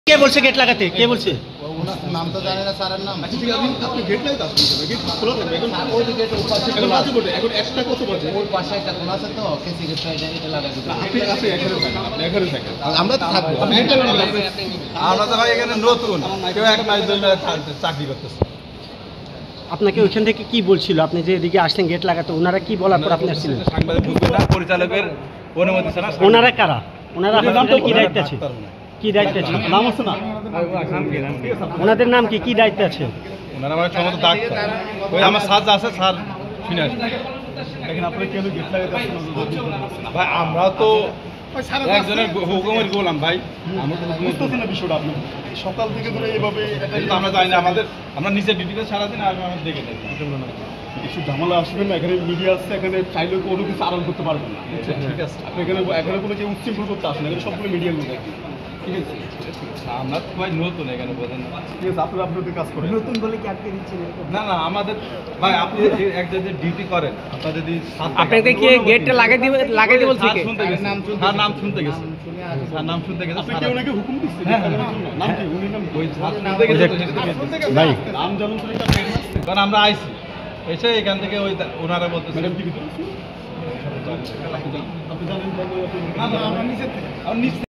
কে বলছে গেট লাগাতে? কে বলছে? নাম তো জানি না স্যারের নাম। আচ্ছা ঠিক আছে, আপনি গেট লাগাতে আসুন, গেট খোলা থাকবে এখন। ওই যে গেট ওপাশে এখন খোলা কত আছে। বটে? এখন এক্সট্রা কত বটে? ওই পাশে একটা খোলা আছে তো, কেসি গেটটা এটা লাগাই দিতে। আপনি এখানে থাকেন, আপনি এখানে থাকেন। আমরা তো থাকবো। আমরা তো ভাই এখানে নতুন, কেউ 1 মাস 2 মাস চাকরি করতেছে। আপনাকে ওইখান থেকে কি বলছিল? আপনি যে এদিকে আসলেন গেট লাগাতে, ওনারা কি বলার পর আপনি আসছিলেন? সাংবাদিক ঢুকবে না, পরিচালকের অনুমতি ছাড়া। ওনারা কারা? ওনারা হসপিটালে কি দায়িত্বে আছে? কি দায়িত্বে আছে? নাম আছে না? ওনাদের নাম কি? কি দায়িত্বে আছে? ওনারা আমার সমস্ত ডাক্তার। ওই আমার স্যার আছে, স্যার শুনে আসবে। দেখেন আপনি কেন গেট লাগাতে আসুন? ভাই আমরাও তো একজনের হুকুমের গোলাম ভাই। আমরা তো বুঝতেছি না বিষয়টা আপনি। সকাল থেকে ধরে এভাবে কিন্তু আমরা জানি না, আমরা নিচে ডিউটিতে সারাদিন আর আমরা দেখে থাকি। কিছু ঝামেলা আসবে না, এখানে মিডিয়া আছে, এখানে চাইলে কোনো কিছু আড়াল করতে পারবেন না। ঠিক আছে, আপনি এখানে কোনো কেউ উচ্ছৃঙ্খল করতে আসেন, এখানে সবগুলো মিডিয়ার মধ্যে একদম। ঠিক আছে, আমরা তো ভাই নতুন এখানে, বোঝেন না। ঠিক আছে, আপনারা আপনাদের কাজ করেন। নতুন বলে কি আটকে দিচ্ছেন? না না, আমাদের ভাই আপনি এক জায়গায় ডিউটি করেন, আপনার যদি আপনাকে কি গেটটা লাগাই দিতে বলছে কে? শুনতে গেছে, স্যার নাম শুনতে গেছে, স্যার নাম শুনতে গেছে। আপনি কেউ নাকি হুকুম দিচ্ছেন? হ্যাঁ, নাম কি? উনি নাম ওই স্যার শুনতে গেছে তো, সেটা তো ভাই নাম জানুন তো, এটা কারণ আমরা আইছি এসে এখান থেকে ওই ওনারা বলতেছে ম্যাডাম কি ভিতরে আছে? আপনি জানেন? না না, আমরা নিচে থেকে